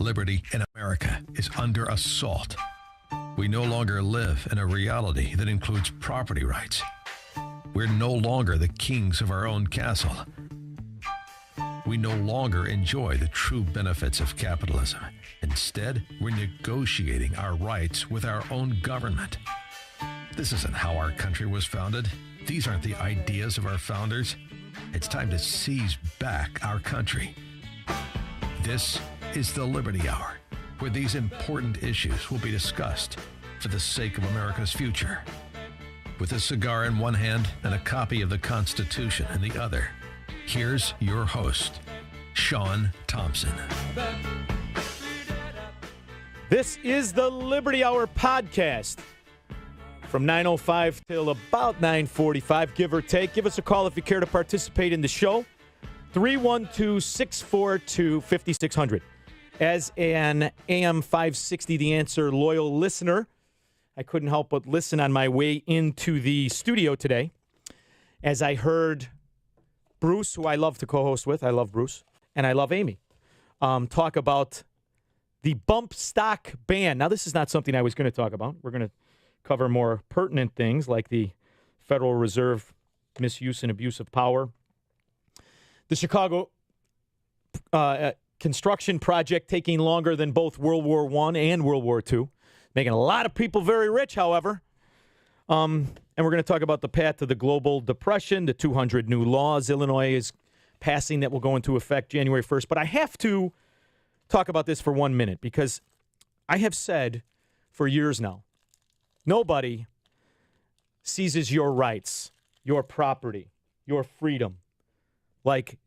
Liberty in America is under assault. We no longer live in a reality that includes property rights. We're no longer the kings of our own castle. We no longer enjoy the true benefits of capitalism. Instead, we're negotiating our rights with our own government. This isn't how our country was founded. These aren't the ideas of our founders. It's time to seize back our country. This is the Liberty Hour, where these important issues will be discussed for the sake of America's future. With a cigar in one hand and a copy of the Constitution in the other, here's your host, Sean Thompson. This is the Liberty Hour podcast from 9:05 till about 9:45, give or take. Give us a call if you care to participate in the show. 312-642-5600. As an AM 560 The Answer loyal listener, I couldn't help but listen on my way into the studio today as I heard Bruce, who I love to co-host with. I love Bruce, and I love Amy, talk about the bump stock ban. Now, this is not something I was going to talk about. We're going to cover more pertinent things like the Federal Reserve misuse and abuse of power, the Chicago construction project taking longer than both World War I and World War II, making a lot of people very rich, however. And we're going to talk about the path to the global depression, the 200 new laws Illinois is passing that will go into effect January 1st. But I have to talk about this for 1 minute because I have said for years now, nobody seizes your rights, your property, your freedom like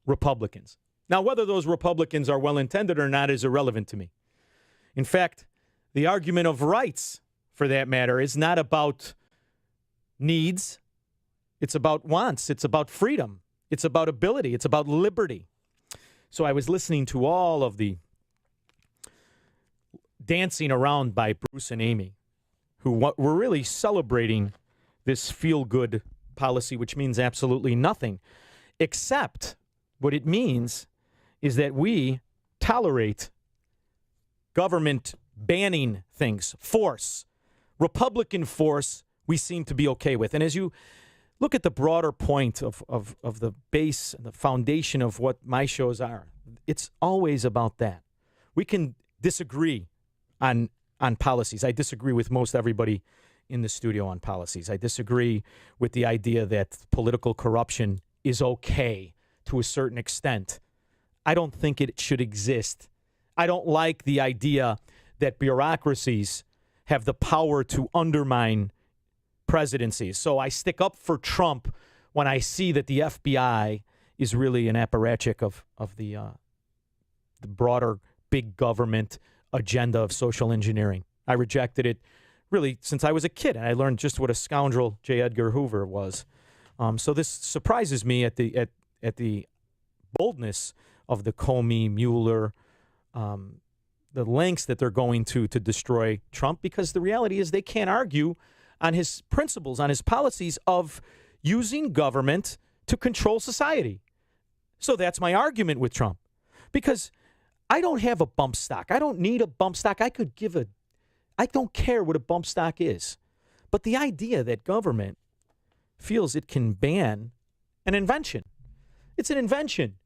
Republicans. Now, whether those Republicans are well-intended or not is irrelevant to me. In fact, the argument of rights, for that matter, is not about needs. It's about wants. It's about freedom. It's about ability. It's about liberty. So I was listening to all of the dancing around by Bruce and Amy, who were really celebrating this feel-good policy, which means absolutely nothing, except what it means is that we tolerate government banning things, force. Republican force we seem to be okay with. And as you look at the broader point of the base and the foundation of what my shows are, it's always about that. We can disagree on policies. I disagree with most everybody in the studio on policies. I disagree with the idea that political corruption is okay to a certain extent. I don't think it should exist. I don't like the idea that bureaucracies have the power to undermine presidencies. So I stick up for Trump when I see that the FBI is really an apparatchik of the broader big government agenda of social engineering. I rejected it really since I was a kid, and I learned just what a scoundrel J. Edgar Hoover was. So this surprises me at the boldness of the Comey, Mueller, the lengths that they're going to destroy Trump, because the reality is they can't argue on his principles, on his policies of using government to control society. So that's my argument with Trump, because I don't have a bump stock. I don't need a bump stock. I don't care what a bump stock is. But the idea that government feels it can ban an invention. It's an invention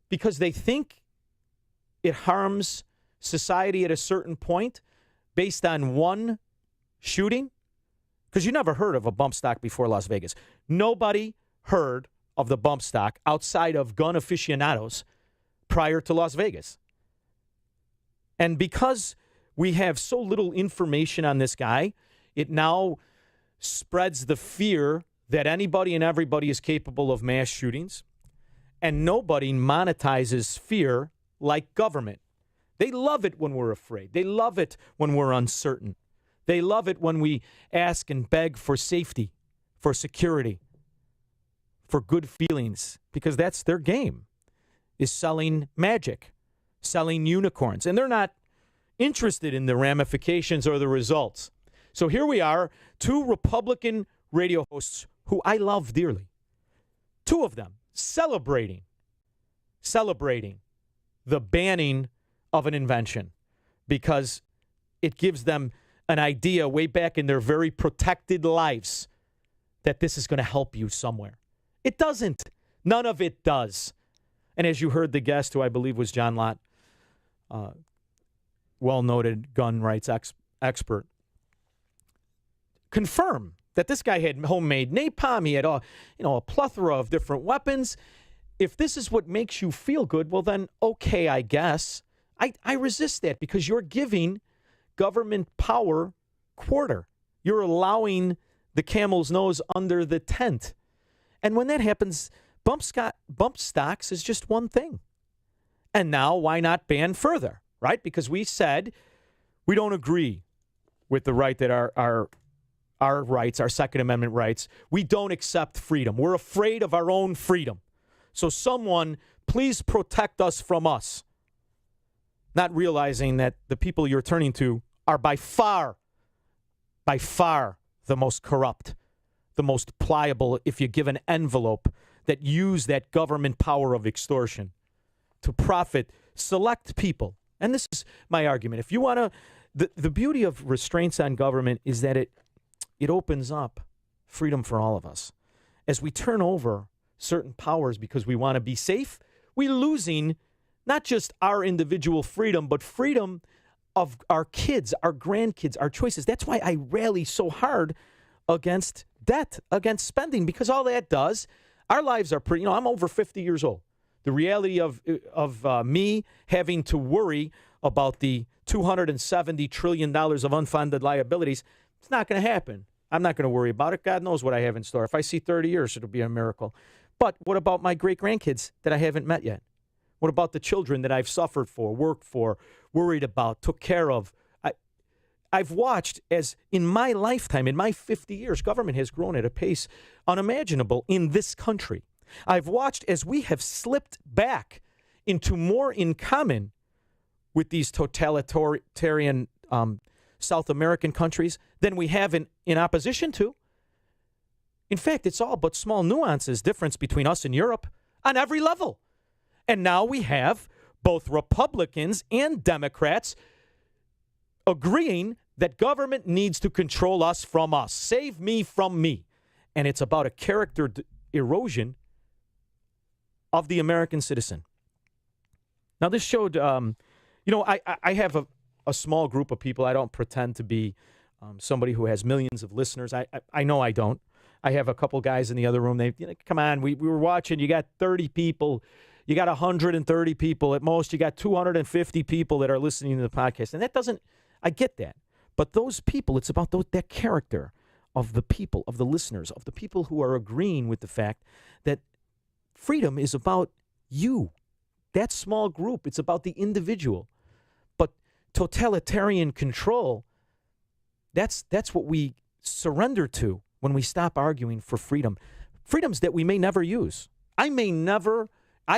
because they think it harms society at a certain point based on one shooting. Because you never heard of a bump stock before Las Vegas. Nobody heard of the bump stock outside of gun aficionados prior to Las Vegas. And because we have so little information on this guy, it now spreads the fear that anybody and everybody is capable of mass shootings. And nobody monetizes fear like government. They love it when we're afraid. They love it when we're uncertain. They love it when we ask and beg for safety, for security, for good feelings, because that's their game, is selling magic, selling unicorns. And they're not interested in the ramifications or the results. So here we are, two Republican radio hosts who I love dearly. Two of them celebrating the banning of an invention because it gives them an idea way back in their very protected lives that this is going to help you somewhere. It doesn't. None of it does. And as you heard the guest, who I believe was John Lott, well-noted gun rights expert, confirm that this guy had homemade napalm. He had a plethora of different weapons. If this is what makes you feel good, well then, okay, I guess. I resist that because you're giving government power quarter. You're allowing the camel's nose under the tent. And when that happens, bump stocks is just one thing. And now why not ban further, right? Because we said we don't agree with the right that our rights, our Second Amendment rights, we don't accept freedom. We're afraid of our own freedom. So someone, please protect us from us. Not realizing that the people you're turning to are by far the most corrupt, the most pliable, if you give an envelope, that use that government power of extortion to profit select people. And this is my argument. If you want to, the beauty of restraints on government is that it opens up freedom for all of us. As we turn over certain powers because we want to be safe, we're losing not just our individual freedom, but freedom of our kids, our grandkids, our choices. That's why I rally so hard against debt, against spending, because all that does, our lives are pretty, I'm over 50 years old. The reality of me having to worry about the $270 trillion of unfunded liabilities, it's not going to happen. I'm not going to worry about it. God knows what I have in store. If I see 30 years, it'll be a miracle. But what about my great-grandkids that I haven't met yet? What about the children that I've suffered for, worked for, worried about, took care of? I've watched as in my lifetime, in my 50 years, government has grown at a pace unimaginable in this country. I've watched as we have slipped back into more in common with these totalitarian South American countries than we have in opposition to. In fact, it's all but small nuances, difference between us and Europe on every level. And now we have both Republicans and Democrats agreeing that government needs to control us from us. Save me from me. And it's about a character erosion of the American citizen. Now, this showed, I have a small group of people. I don't pretend to be somebody who has millions of listeners. I know I don't. I have a couple guys in the other room. They, come on, we were watching. You got 30 people. You got 130 people at most. You got 250 people that are listening to the podcast. And that doesn't, I get that. But those people, it's about that character of the people, of the listeners, of the people who are agreeing with the fact that freedom is about you. That small group, it's about the individual. But totalitarian control, that's what we surrender to when we stop arguing for freedom. Freedoms that we may never use. I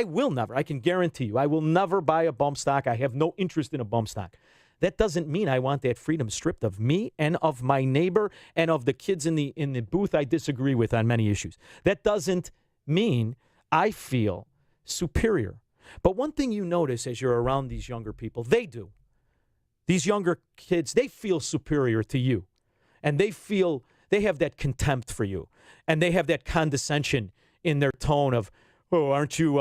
will never, I can guarantee you, I will never buy a bump stock. I have no interest in a bump stock. That doesn't mean I want that freedom stripped of me and of my neighbor and of the kids in the booth I disagree with on many issues. That doesn't mean I feel superior. But one thing you notice as you're around these younger people, they do. These younger kids, they feel superior to you. And they have that contempt for you. And they have that condescension in their tone of, oh, aren't you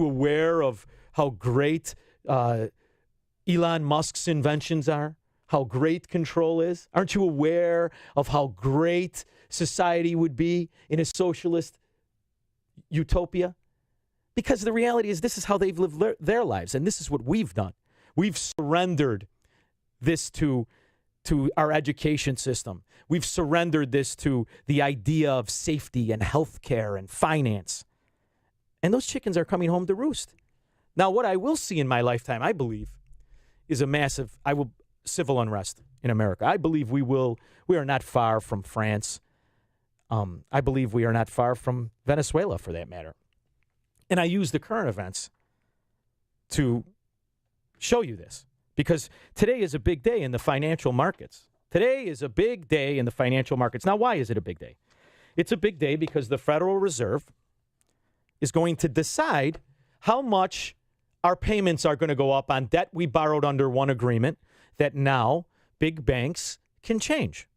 aware of how great Elon Musk's inventions are? How great control is? Aren't you aware of how great society would be in a socialist utopia? Because the reality is this is how they've lived their lives, and this is what we've done. We've surrendered this to our education system. We've surrendered this to the idea of safety and health care and finance. And those chickens are coming home to roost. Now, what I will see in my lifetime, I believe, is a massive civil unrest in America. I believe we are not far from France. I believe we are not far from Venezuela, for that matter. And I use the current events to show you this, because today is a big day in the financial markets. Today is a big day in the financial markets. Now, why is it a big day? It's a big day because the Federal Reserve is going to decide how much our payments are going to go up on debt we borrowed under one agreement that now big banks can change.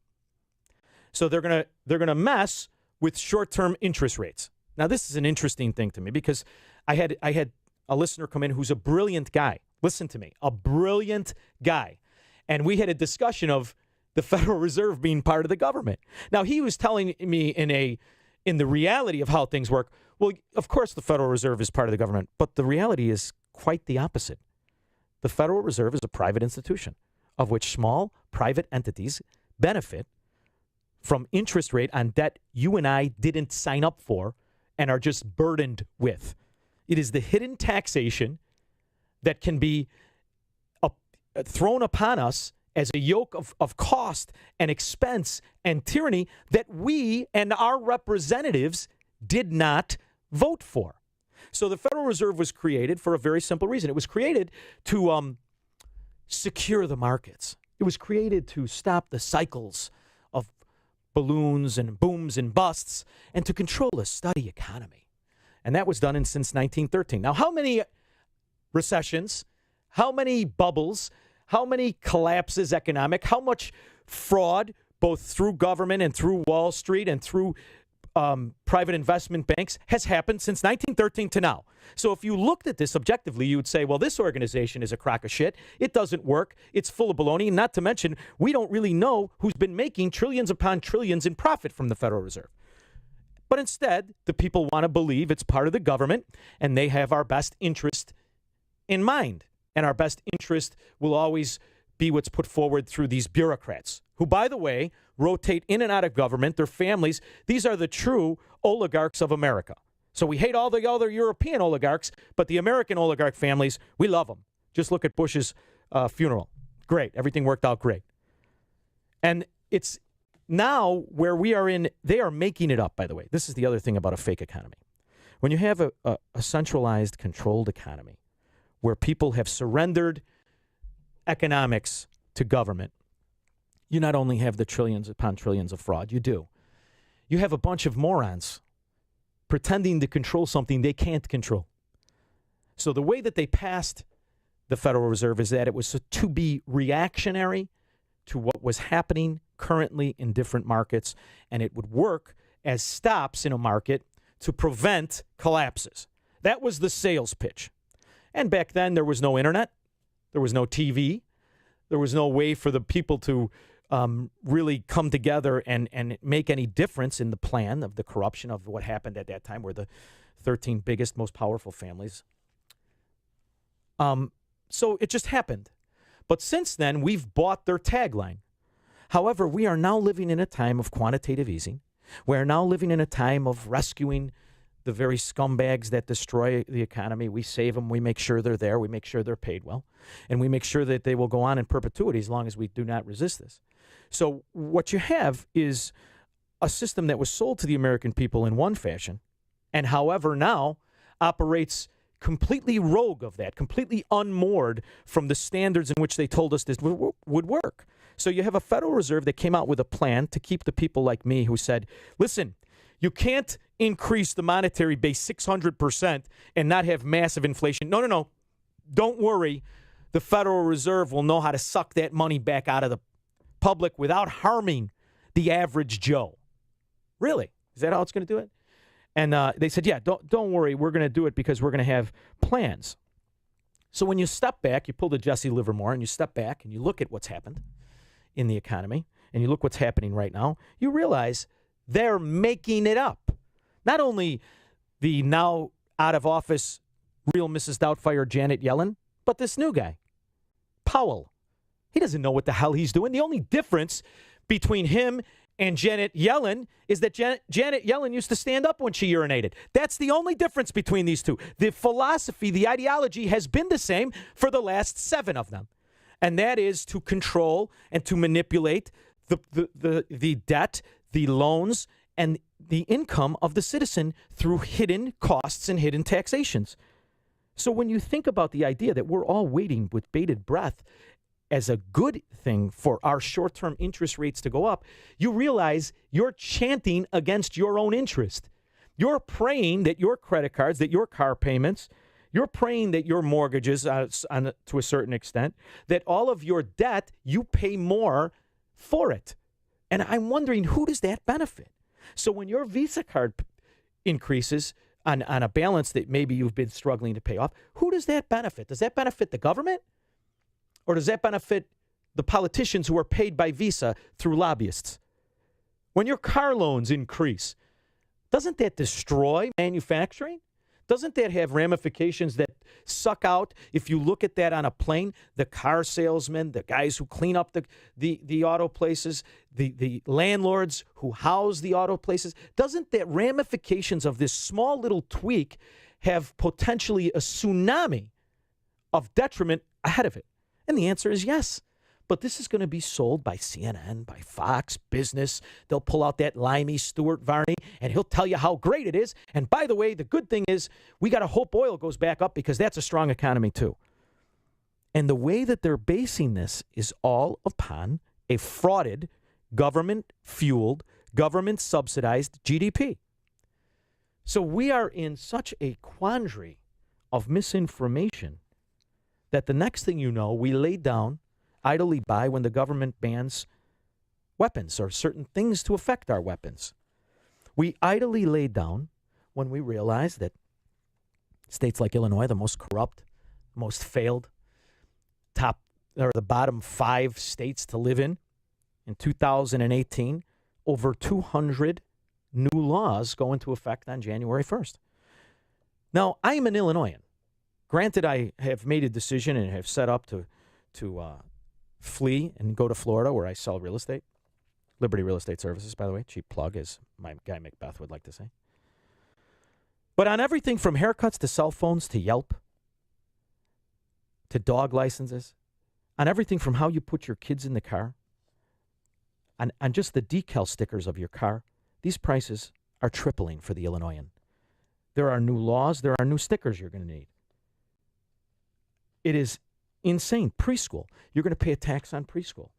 So they're going to mess with short-term interest rates. Now, this is an interesting thing to me because I had a listener come in who's a brilliant guy. Listen to me, a brilliant guy. And we had a discussion of the Federal Reserve being part of the government. Now, he was telling me in the reality of how things work, well, of course the Federal Reserve is part of the government, but the reality is quite the opposite. The Federal Reserve is a private institution of which small private entities benefit from interest rate on debt you and I didn't sign up for and are just burdened with. It is the hidden taxation that can be thrown upon us as a yoke of cost and expense and tyranny that we and our representatives did not vote for. So the Federal Reserve was created for a very simple reason. It was created to secure the markets. It was created to stop the cycles of balloons and booms and busts and to control a steady economy. And that was done since 1913. Now, how many recessions, how many bubbles, how many collapses economic, how much fraud, both through government and through Wall Street and through private investment banks, has happened since 1913 to now? So if you looked at this objectively, you would say, well, this organization is a crock of shit. It doesn't work. It's full of baloney. Not to mention, we don't really know who's been making trillions upon trillions in profit from the Federal Reserve. But instead, the people want to believe it's part of the government and they have our best interest in mind. And our best interest will always be what's put forward through these bureaucrats, who, by the way, rotate in and out of government, their families. These are the true oligarchs of America. So we hate all the other European oligarchs, but the American oligarch families, we love them. Just look at Bush's funeral. Great. Everything worked out great. And it's now where we are in, they are making it up, by the way. This is the other thing about a fake economy. When you have a centralized, controlled economy, where people have surrendered economics to government, you not only have the trillions upon trillions of fraud, you do. You have a bunch of morons pretending to control something they can't control. So the way that they passed the Federal Reserve is that it was to be reactionary to what was happening currently in different markets, and it would work as stops in a market to prevent collapses. That was the sales pitch. And back then, there was no internet. There was no TV. There was no way for the people to really come together and make any difference in the plan of the corruption of what happened at that time, were the 13 biggest, most powerful families. So it just happened. But since then, we've bought their tagline. However, we are now living in a time of quantitative easing. We are now living in a time of rescuing the very scumbags that destroy the economy. We save them. We make sure they're there. We make sure they're paid well. And we make sure that they will go on in perpetuity as long as we do not resist this. So what you have is a system that was sold to the American people in one fashion, and however now operates completely rogue of that, completely unmoored from the standards in which they told us this would work. So you have a Federal Reserve that came out with a plan to keep the people like me who said, listen, you can't increase the monetary base 600% and not have massive inflation. No. Don't worry. The Federal Reserve will know how to suck that money back out of the public without harming the average Joe. Really? Is that how it's going to do it? And they said, yeah, don't worry. We're going to do it because we're going to have plans. So when you step back, you pull the Jesse Livermore and you step back and you look at what's happened in the economy and you look what's happening right now, you realize they're making it up. Not only the now out of office real Mrs. Doubtfire Janet Yellen, but this new guy, Powell. He doesn't know what the hell he's doing. The only difference between him and Janet Yellen is that Janet Yellen used to stand up when she urinated. That's the only difference between these two. The philosophy, the ideology has been the same for the last 7 of them. And that is to control and to manipulate the debt, the loans, and the income of the citizen through hidden costs and hidden taxations. So when you think about the idea that we're all waiting with bated breath as a good thing for our short-term interest rates to go up, you realize you're chanting against your own interest. You're praying that your credit cards, that your car payments, You're praying that your mortgages, to a certain extent, that all of your debt, you pay more for it. And I'm wondering, who does that benefit? So when your Visa card increases on a balance that maybe you've been struggling to pay off, who does that benefit? Does that benefit the government? Or does that benefit the politicians who are paid by Visa through lobbyists? When your car loans increase, doesn't that destroy manufacturing? Doesn't that have ramifications that suck out, if you look at that on a plane, the car salesmen, the guys who clean up the auto places, the landlords who house the auto places? Doesn't that ramifications of this small little tweak have potentially a tsunami of detriment ahead of it? And the answer is yes. But this is going to be sold by CNN, by Fox Business. They'll pull out that limey Stuart Varney, and he'll tell you how great it is. And by the way, the good thing is we got to hope oil goes back up because that's a strong economy too. And the way that they're basing this is all upon a frauded, government-fueled, government-subsidized GDP. So we are in such a quandary of misinformation that the next thing you know, we lay down idly by when the government bans weapons or certain things to affect our weapons. We idly lay down when we realize that states like Illinois, the most corrupt, most failed, top or the bottom 5 states to live in 2018, over 200 new laws go into effect on January 1st. Now, I am an Illinoisan. Granted, I have made a decision and have set up to flee and go to Florida where I sell real estate. Liberty Real Estate Services, by the way. Cheap plug, as my guy Macbeth would like to say. But on everything from haircuts to cell phones to Yelp to dog licenses, on everything from how you put your kids in the car, on just the decal stickers of your car, these prices are tripling for the Illinoisan. There are new laws. There are new stickers you're going to need. It is insane. Preschool. You're going to pay a tax on preschool.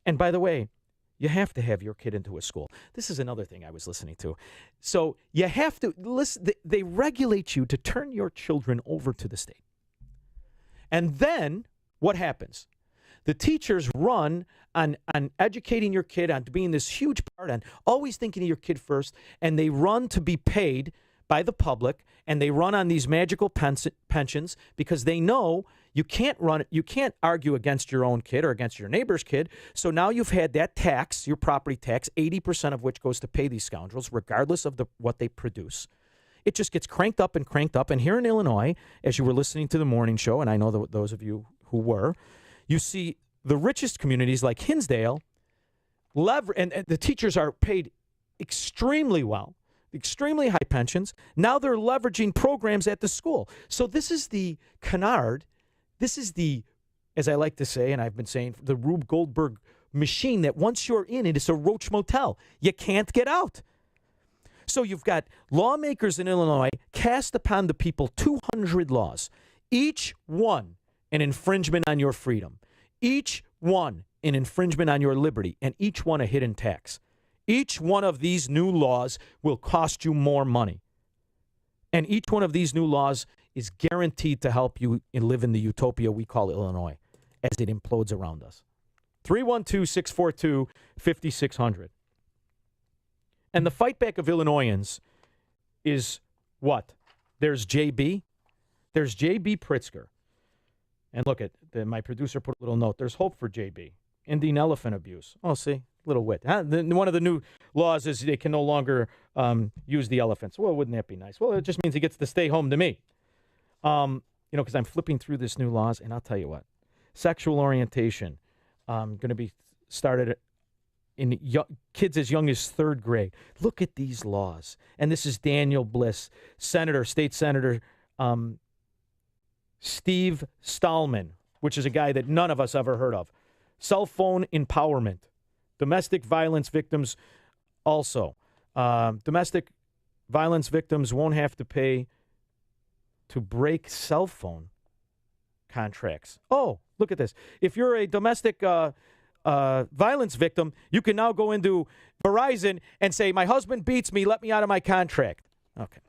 And by the way, you have to have your kid into a school. This is another thing I was listening to. So you have to listen. They regulate you to turn your children over to the state. And then what happens? The teachers run on educating your kid, on being this huge part, on always thinking of your kid first, and they run to be paid by the public, and they run on these magical pensions because they know you can't argue against your own kid or against your neighbor's kid. So now you've had that tax, your property tax, 80% of which goes to pay these scoundrels, regardless of what they produce. It just gets cranked up and cranked up. And here in Illinois, as you were listening to the morning show, and I know that those of you who were, you see the richest communities like Hinsdale, and the teachers are paid extremely well. Extremely high pensions. Now they're leveraging programs at the school. So this is the canard. This is the, as I like to say, and I've been saying, the Rube Goldberg machine that once you're in it, it's a roach motel. You can't get out. So you've got lawmakers in Illinois cast upon the people 200 laws, each one an infringement on your freedom, each one an infringement on your liberty, and each one a hidden tax. Each one of these new laws will cost you more money. And each one of these new laws is guaranteed to help you live in the utopia we call Illinois as it implodes around us. 312-642-5600. And the fight back of Illinoisans is what? There's JB. There's JB Pritzker. And look at my producer put a little note. There's hope for JB. Indian elephant abuse. Oh, see? Little wit. One of the new laws is they can no longer use the elephants. Well, wouldn't that be nice? Well, it just means he gets to stay home to me. Because I'm flipping through this new laws, and I'll tell you what. Sexual orientation going to be started in kids as young as 3rd grade. Look at these laws. And this is Daniel Bliss, state senator Steve Stallman, which is a guy that none of us ever heard of. Cell phone empowerment. Domestic violence victims also. Domestic violence victims won't have to pay to break cell phone contracts. Oh, look at this. If you're a domestic violence victim, you can now go into Verizon and say, my husband beats me, let me out of my contract. Okay.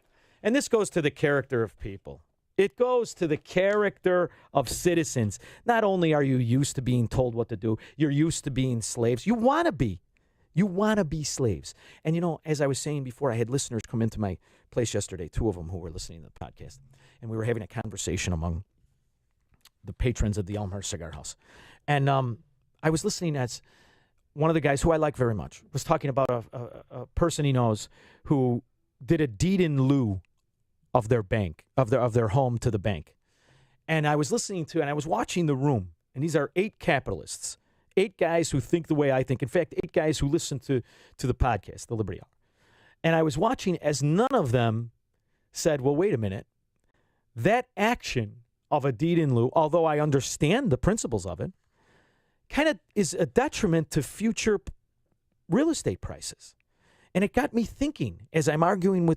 And this goes to the character of people. It goes to the character of citizens. Not only are you used to being told what to do, you're used to being slaves. You want to be. You want to be slaves. And, as I was saying before, I had listeners come into my place yesterday, 2 of them who were listening to the podcast. And we were having a conversation among the patrons of the Elmhurst Cigar House. And I was listening as one of the guys who I like very much was talking about a person he knows who did a deed in lieu of their bank, of their home to the bank. And I was listening to, and I was watching the room, and these are 8 capitalists, 8 guys who think the way I think. In fact, 8 guys who listen to the podcast, the Liberty Hour. And I was watching as none of them said, well, wait a minute. That action of a deed in lieu, although I understand the principles of it, kind of is a detriment to future real estate prices. And it got me thinking as I'm arguing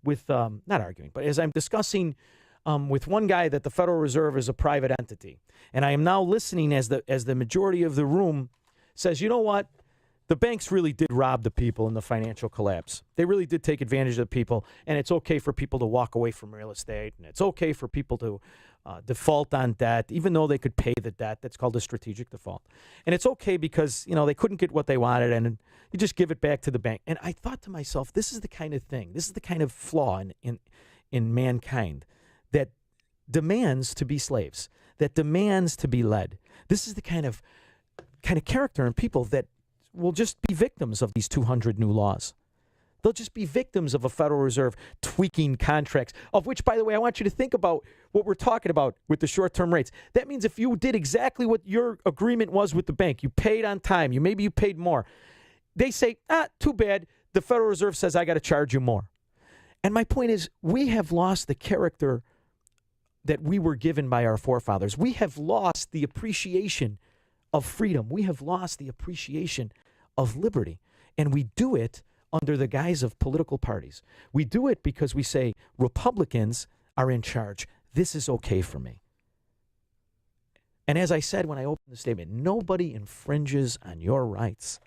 not arguing, but as I'm discussing with one guy that the Federal Reserve is a private entity. And I am now listening as the majority of the room says, you know what? The banks really did rob the people in the financial collapse. They really did take advantage of the people, and it's okay for people to walk away from real estate, and it's okay for people to default on debt, even though they could pay the debt. That's called a strategic default. And it's okay because, they couldn't get what they wanted, and you just give it back to the bank. And I thought to myself, this is the kind of thing, this is the kind of flaw in mankind that demands to be slaves, that demands to be led. This is the kind of character in people that will just be victims of these 200 new laws. They'll just be victims of a Federal Reserve tweaking contracts, of which, by the way, I want you to think about what we're talking about with the short-term rates. That means if you did exactly what your agreement was with the bank, you paid on time, maybe you paid more, they say, too bad, the Federal Reserve says I got to charge you more. And my point is, we have lost the character that we were given by our forefathers. We have lost the appreciation of freedom. We have lost the appreciation of liberty. And we do it under the guise of political parties. We do it because we say Republicans are in charge. This is okay for me. And as I said when I opened the statement, nobody infringes on your rights.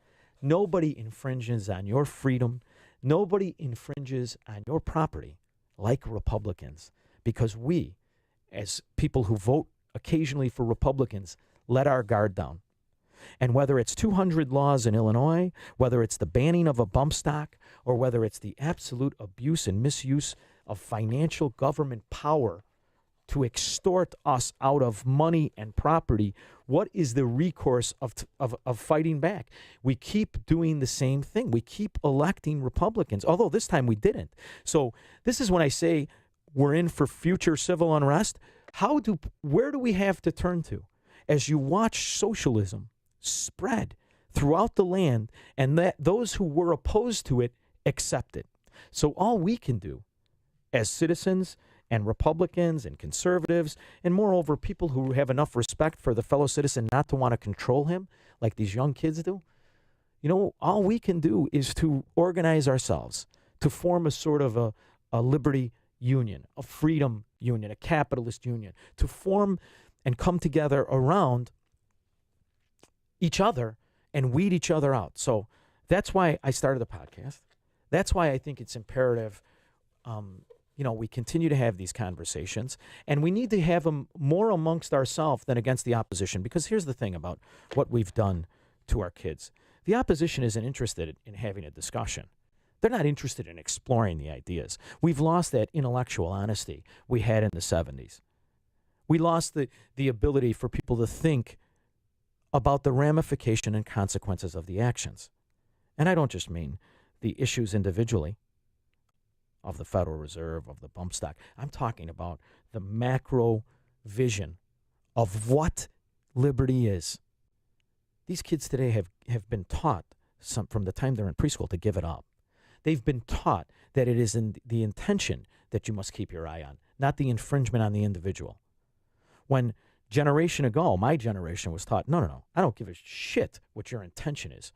Nobody infringes on your freedom. Nobody infringes on your property like Republicans, because we, as people who vote occasionally for Republicans, let our guard down. And whether it's 200 laws in Illinois, whether it's the banning of a bump stock, or whether it's the absolute abuse and misuse of financial government power to extort us out of money and property, what is the recourse of fighting back? We keep doing the same thing. We keep electing Republicans, although this time we didn't. So this is when I say we're in for future civil unrest. Where do we have to turn to as you watch socialism spread throughout the land and that those who were opposed to it accept it? So all we can do as citizens and Republicans and conservatives, and moreover, people who have enough respect for the fellow citizen not to want to control him like these young kids do, all we can do is to organize ourselves to form a sort of a liberty union, a freedom union, a capitalist union, to form and come together around each other and weed each other out. So that's why I started the podcast. That's why I think it's imperative, we continue to have these conversations, and we need to have them more amongst ourselves than against the opposition. Because here's the thing about what we've done to our kids. The opposition isn't interested in having a discussion. They're not interested in exploring the ideas. We've lost that intellectual honesty we had in the 70s. We lost the ability for people to think about the ramification and consequences of the actions. And I don't just mean the issues individually of the Federal Reserve, of the bump stock. I'm talking about the macro vision of what liberty is. These kids today have been taught from the time they're in preschool to give it up. They've been taught that it is in the intention that you must keep your eye on, not the infringement on the individual. When generation ago, my generation was taught, no, I don't give a shit what your intention is.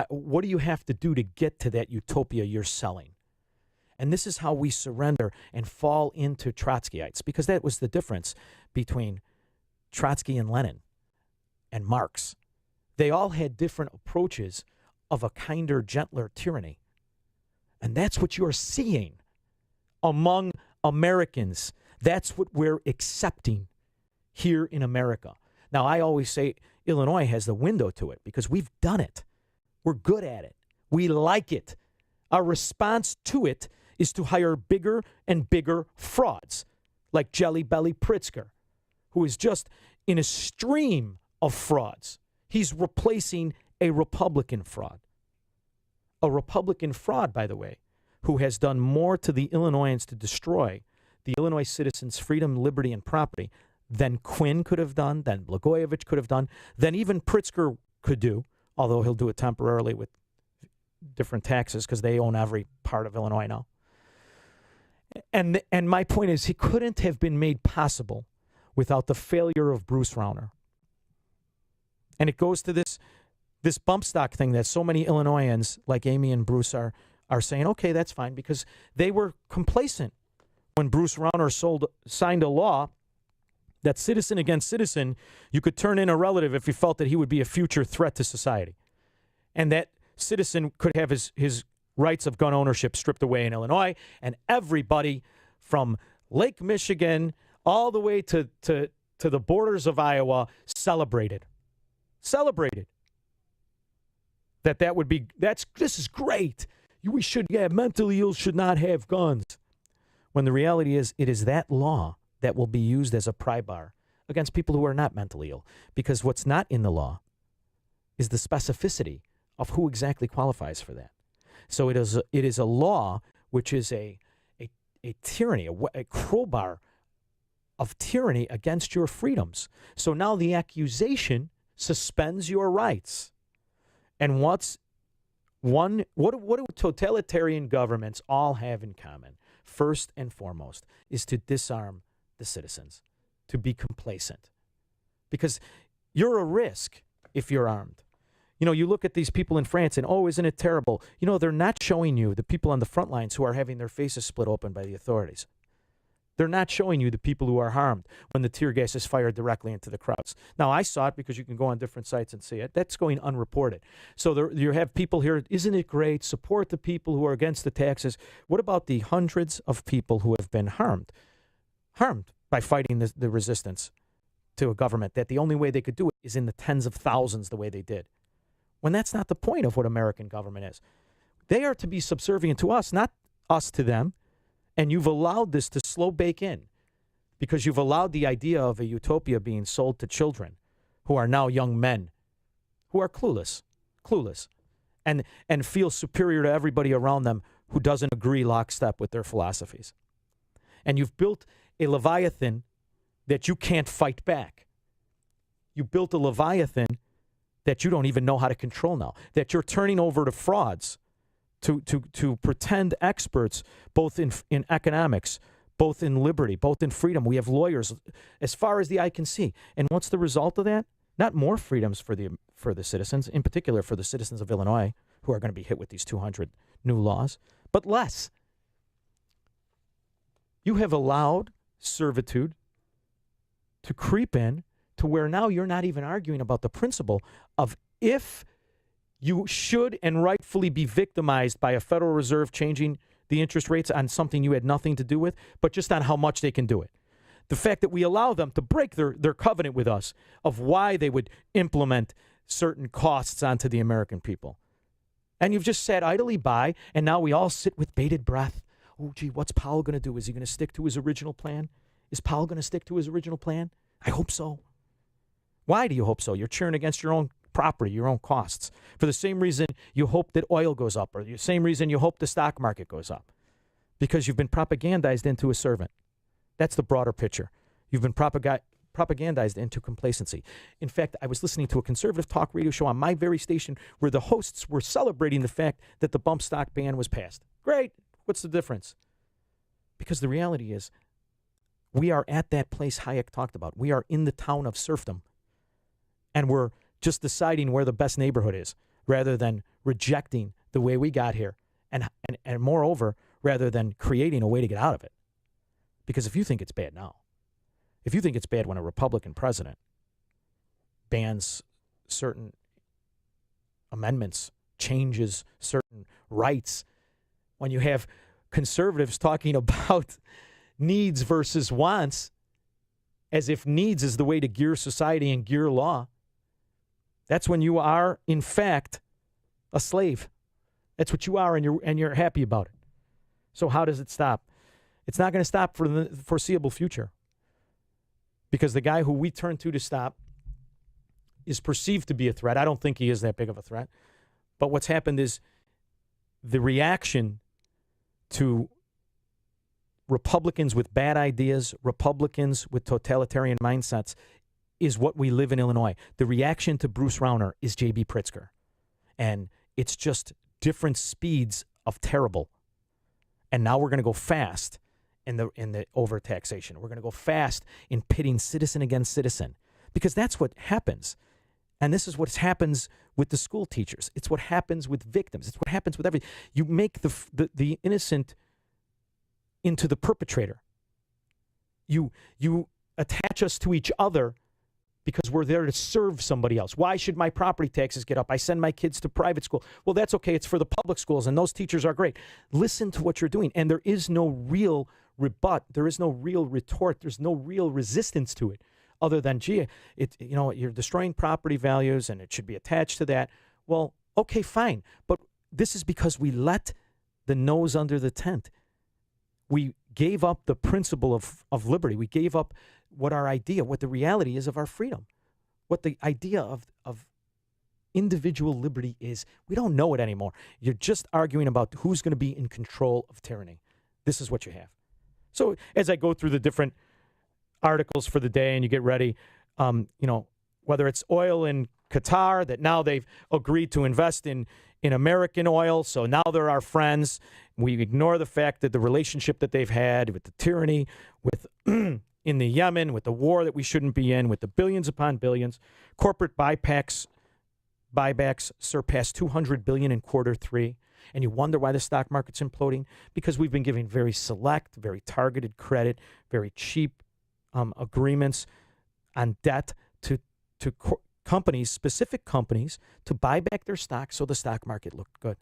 What do you have to do to get to that utopia you're selling? And this is how we surrender and fall into Trotskyites, because that was the difference between Trotsky and Lenin and Marx. They all had different approaches of a kinder, gentler tyranny. And that's what you're seeing among Americans, That's what we're accepting here in America. Now, I always say Illinois has the window to it because we've done it. We're good at it. We like it. Our response to it is to hire bigger and bigger frauds like Jelly Belly Pritzker, who is just in a stream of frauds. He's replacing a Republican fraud. A Republican fraud, by the way, who has done more to the Illinoisans to destroy the Illinois citizens' freedom, liberty, and property than Quinn could have done, than Blagojevich could have done, than even Pritzker could do, although he'll do it temporarily with different taxes because they own every part of Illinois now. And my point is, he couldn't have been made possible without the failure of Bruce Rauner. And it goes to this bump stock thing that so many Illinoisans like Amy and Bruce are saying, okay, that's fine, because they were complacent when Bruce Rauner signed a law that citizen against citizen, you could turn in a relative if you felt that he would be a future threat to society. And that citizen could have his rights of gun ownership stripped away in Illinois, and everybody from Lake Michigan all the way to the borders of Iowa celebrated. That would be, this is great. Mentally ill should not have guns. When the reality is, it is that law that will be used as a pry bar against people who are not mentally ill. Because what's not in the law is the specificity of who exactly qualifies for that. So it is a law which is a tyranny, a crowbar of tyranny against your freedoms. So now the accusation suspends your rights. And what do totalitarian governments all have in common? First and foremost is to disarm the citizens, to be complacent. Because you're a risk if you're armed. You know, you look at these people in France and, oh, isn't it terrible? You know, they're not showing you the people on the front lines who are having their faces split open by the authorities. They're not showing you the people who are harmed when the tear gas is fired directly into the crowds. Now, I saw it because you can go on different sites and see it. That's going unreported. So you have people here, isn't it great? Support the people who are against the taxes. What about the hundreds of people who have been harmed by fighting the resistance to a government that the only way they could do it is in the tens of thousands the way they did? When that's not the point of what American government is. They are to be subservient to us, not us to them. And you've allowed this to slow bake in because you've allowed the idea of a utopia being sold to children who are now young men who are clueless, and feel superior to everybody around them who doesn't agree lockstep with their philosophies. And you've built a Leviathan that you can't fight back. You built a Leviathan that you don't even know how to control now, that you're turning over to frauds, to pretend experts, both in economics, both in liberty, both in freedom. We have lawyers as far as the eye can see. And what's the result of that? Not more freedoms for the citizens, in particular for the citizens of Illinois, who are going to be hit with these 200 new laws, but less. You have allowed servitude to creep in to where now you're not even arguing about the principle of if you should and rightfully be victimized by a Federal Reserve changing the interest rates on something you had nothing to do with, but just on how much they can do it. The fact that we allow them to break their covenant with us of why they would implement certain costs onto the American people. And you've just sat idly by, and now we all sit with bated breath. Oh, gee, what's Powell going to do? Is he going to stick to his original plan? Is Powell going to stick to his original plan? I hope so. Why do you hope so? You're cheering against your own property, your own costs. For the same reason you hope that oil goes up, or the same reason you hope the stock market goes up. Because you've been propagandized into a servant. That's the broader picture. You've been propagandized into complacency. In fact, I was listening to a conservative talk radio show on my very station where the hosts were celebrating the fact that the bump stock ban was passed. Great. What's the difference? Because the reality is, we are at that place Hayek talked about. We are in the town of serfdom. And we're just deciding where the best neighborhood is, rather than rejecting the way we got here. And moreover, rather than creating a way to get out of it. Because if you think it's bad now, if you think it's bad when a Republican president bans certain amendments, changes certain rights, when you have conservatives talking about needs versus wants, as if needs is the way to gear society and gear law, that's when you are, in fact, a slave. That's what you are, and you're happy about it. So how does it stop? It's not going to stop for the foreseeable future, because the guy who we turn to stop is perceived to be a threat. I don't think he is that big of a threat. But what's happened is the reaction to Republicans with bad ideas, Republicans with totalitarian mindsets, is what we live in Illinois. The reaction to Bruce Rauner is J.B. Pritzker. And it's just different speeds of terrible. And now we're going to go fast in the overtaxation. We're going to go fast in pitting citizen against citizen, because that's what happens. And this is what happens with the school teachers. It's what happens with victims. It's what happens with everything. You make the innocent into the perpetrator. You attach us to each other because we're there to serve somebody else. Why should my property taxes get up? I send my kids to private school. Well, that's okay. It's for the public schools, and those teachers are great. Listen to what you're doing, and there is no real rebut. There is no real retort. There's no real resistance to it, other than, gee, you're destroying property values, and it should be attached to that. Well, okay, fine. But this is because we let the nose under the tent. We gave up the principle of liberty. We gave up what the reality is of our freedom, what the idea of individual liberty is. We don't know it anymore. You're just arguing about who's going to be in control of tyranny. This is what you have. So as I go through the different articles for the day and you get ready, whether it's oil in Qatar, that now they've agreed to invest in American oil, so now they're our friends. We ignore the fact that the relationship that they've had with the tyranny, with in the Yemen, with the war that we shouldn't be in, with the billions upon billions. Corporate buybacks surpassed $200 billion in Q3. And you wonder why the stock market's imploding? Because we've been giving very select, very targeted credit, very cheap agreements on debt to companies, specific companies, to buy back their stocks so the stock market looked good.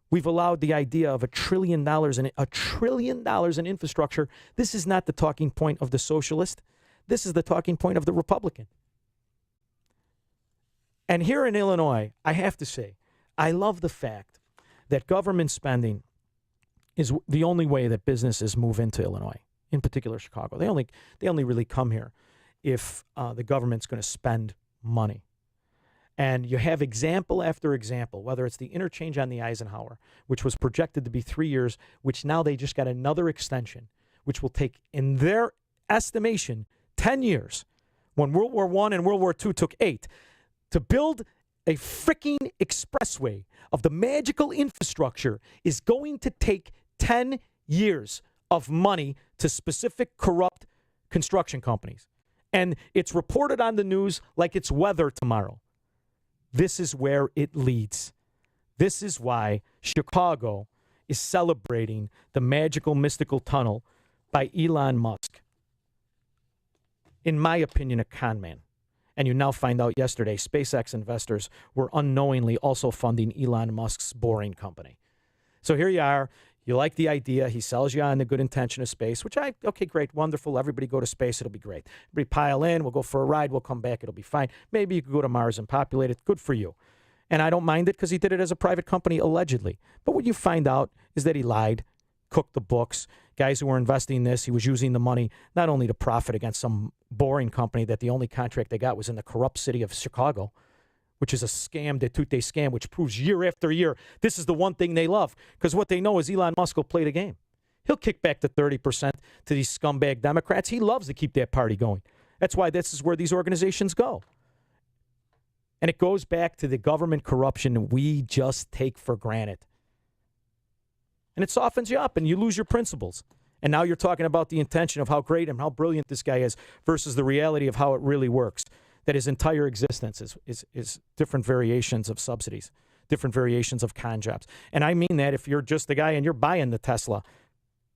We've allowed the idea of $1 trillion in infrastructure. This is not the talking point of the socialist. This is the talking point of the Republican. And here in Illinois, I have to say, I love the fact that government spending is the only way that businesses move into Illinois, in particular Chicago. They only really come here if the government's going to spend money. And you have example after example, whether it's the interchange on the Eisenhower, which was projected to be 3 years, which now they just got another extension, which will take, in their estimation, 10 years, when World War I and World War II took 8, to build a freaking expressway of the magical infrastructure is going to take 10 years of money to specific corrupt construction companies. And it's reported on the news like it's weather tomorrow. This is where it leads. This is why Chicago is celebrating the magical, mystical tunnel by Elon Musk. In my opinion, a con man. And you now find out yesterday, SpaceX investors were unknowingly also funding Elon Musk's boring company. So here you are. You like the idea. He sells you on the good intention of space, okay, great, wonderful. Everybody go to space. It'll be great. Everybody pile in. We'll go for a ride. We'll come back. It'll be fine. Maybe you could go to Mars and populate it. Good for you. And I don't mind it because he did it as a private company, allegedly. But what you find out is that he lied, cooked the books. Guys who were investing in this, he was using the money not only to profit against some boring company that the only contract they got was in the corrupt city of Chicago, which is a scam, de tutte scam, which proves year after year this is the one thing they love. Because what they know is Elon Musk will play the game. He'll kick back the 30% to these scumbag Democrats. He loves to keep that party going. That's why this is where these organizations go. And it goes back to the government corruption we just take for granted. And it softens you up and you lose your principles. And now you're talking about the intention of how great and how brilliant this guy is versus the reality of how it really works. That his entire existence is different variations of subsidies, different variations of con jobs. And I mean that if you're just the guy and you're buying the Tesla,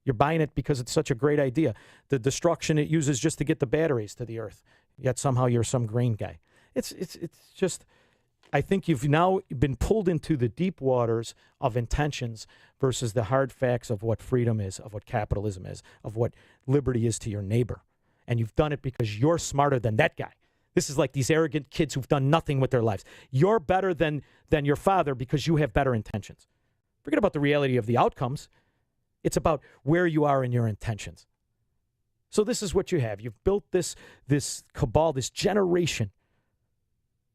you're buying it because it's such a great idea. The destruction it uses just to get the batteries to the earth, yet somehow you're some green guy. It's just I think you've now been pulled into the deep waters of intentions versus the hard facts of what freedom is, of what capitalism is, of what liberty is to your neighbor. And you've done it because you're smarter than that guy. This is like these arrogant kids who've done nothing with their lives. You're better than your father because you have better intentions. Forget about the reality of the outcomes. It's about where you are in your intentions. So this is what you have. You've built this cabal, this generation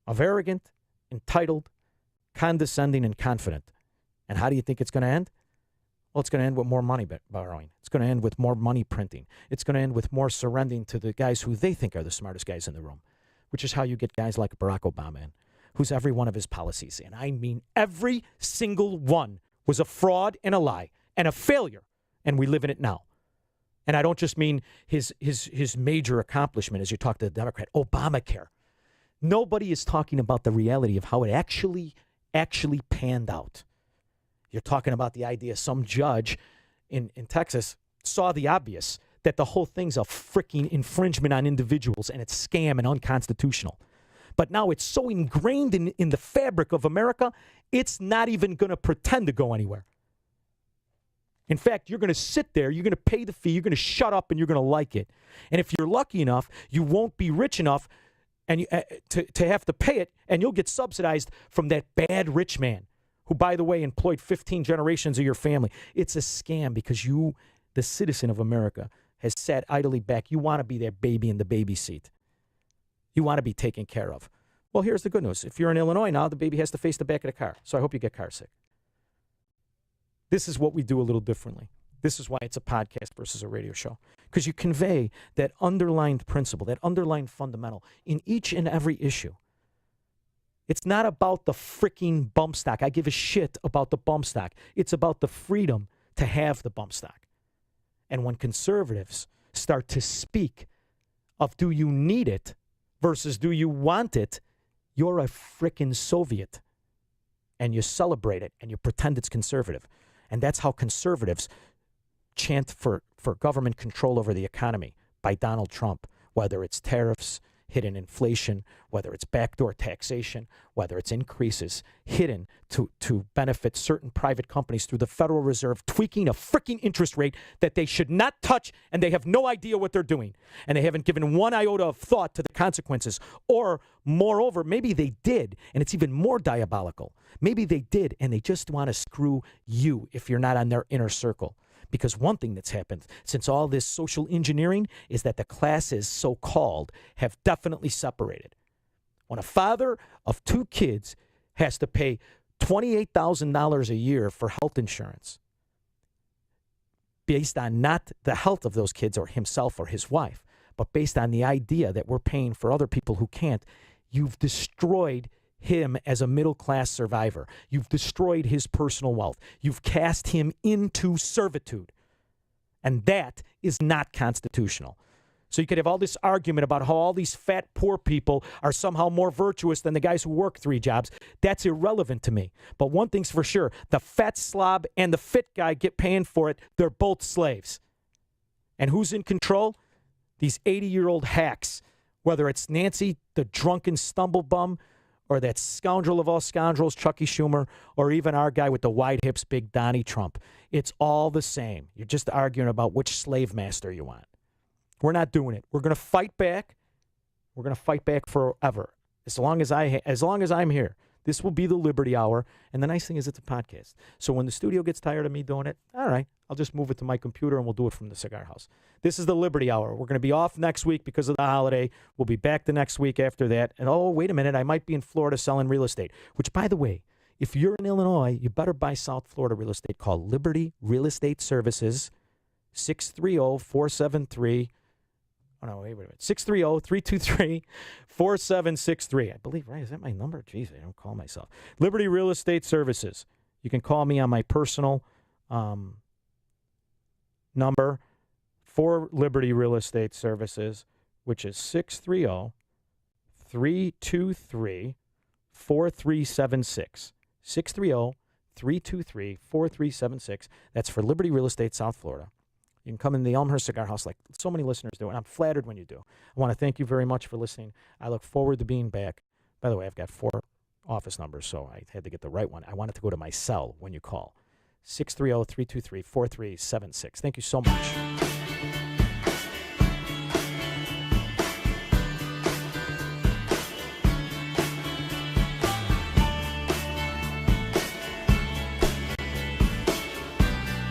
of arrogant, entitled, condescending, and confident. And how do you think it's going to end? Well, it's going to end with more money borrowing. It's going to end with more money printing. It's going to end with more surrendering to the guys who they think are the smartest guys in the room, which is how you get guys like Barack Obama in, who's every one of his policies, and I mean every single one, was a fraud and a lie and a failure, and we live in it now. And I don't just mean his major accomplishment as you talk to the Democrat, Obamacare. Nobody is talking about the reality of how it actually panned out. You're talking about the idea some judge in Texas saw the obvious, that the whole thing's a freaking infringement on individuals and it's scam and unconstitutional. But now it's so ingrained in the fabric of America, it's not even going to pretend to go anywhere. In fact, you're going to sit there, you're going to pay the fee, you're going to shut up, and you're going to like it. And if you're lucky enough, you won't be rich enough and to have to pay it, and you'll get subsidized from that bad rich man who, by the way, employed 15 generations of your family. It's a scam because you, the citizen of America, has sat idly back. You want to be that baby in the baby seat. You want to be taken care of. Well, here's the good news. If you're in Illinois now, the baby has to face the back of the car. So I hope you get car sick. This is what we do a little differently. This is why it's a podcast versus a radio show. Because you convey that underlying principle, that underlying fundamental in each and every issue. It's not about the freaking bump stock. I give a shit about the bump stock. It's about the freedom to have the bump stock. And when conservatives start to speak of do you need it versus do you want it, you're a freaking Soviet. And you celebrate it and you pretend it's conservative. And that's how conservatives chant for government control over the economy by Donald Trump, whether it's tariffs, hidden inflation, whether it's backdoor taxation, whether it's increases hidden to benefit certain private companies through the Federal Reserve tweaking a freaking interest rate that they should not touch, and they have no idea what they're doing. And they haven't given one iota of thought to the consequences. Or, moreover, maybe they did, and it's even more diabolical. Maybe they did, and they just want to screw you if you're not on their inner circle. Because one thing that's happened since all this social engineering is that the classes, so-called, have definitely separated. When a father of 2 kids has to pay $28,000 a year for health insurance based on not the health of those kids or himself or his wife, but based on the idea that we're paying for other people who can't, you've destroyed him as a middle-class survivor. You've destroyed his personal wealth. You've cast him into servitude. And that is not constitutional. So you could have all this argument about how all these fat, poor people are somehow more virtuous than the guys who work 3 jobs. That's irrelevant to me. But one thing's for sure, the fat slob and the fit guy get paying for it. They're both slaves. And who's in control? These 80-year-old hacks, whether it's Nancy, the drunken stumblebum, or that scoundrel of all scoundrels, Chucky Schumer, or even our guy with the wide hips, Big Donnie Trump. It's all the same. You're just arguing about which slave master you want. We're not doing it. We're going to fight back. We're going to fight back forever. As long as I'm here. This will be the Liberty Hour. And the nice thing is it's a podcast. So when the studio gets tired of me doing it, all right, I'll just move it to my computer and we'll do it from the cigar house. This is the Liberty Hour. We're going to be off next week because of the holiday. We'll be back the next week after that. And oh, wait a minute, I might be in Florida selling real estate. Which, by the way, if you're in Illinois, you better buy South Florida real estate. Call Liberty Real Estate Services, 630-473. Oh, no, wait a minute. 630-323-4763. I believe, right? Is that my number? Jeez, I don't call myself. Liberty Real Estate Services. You can call me on my personal number for Liberty Real Estate Services, which is 630-323-4376. 630-323-4376. That's for Liberty Real Estate, South Florida. You can come in the Elmhurst Cigar House like so many listeners do, and I'm flattered when you do. I want to thank you very much for listening. I look forward to being back. By the way, I've got 4 office number, so I had to get the right one. I want it to go to my cell when you call. 630-323-4376. Thank you so much.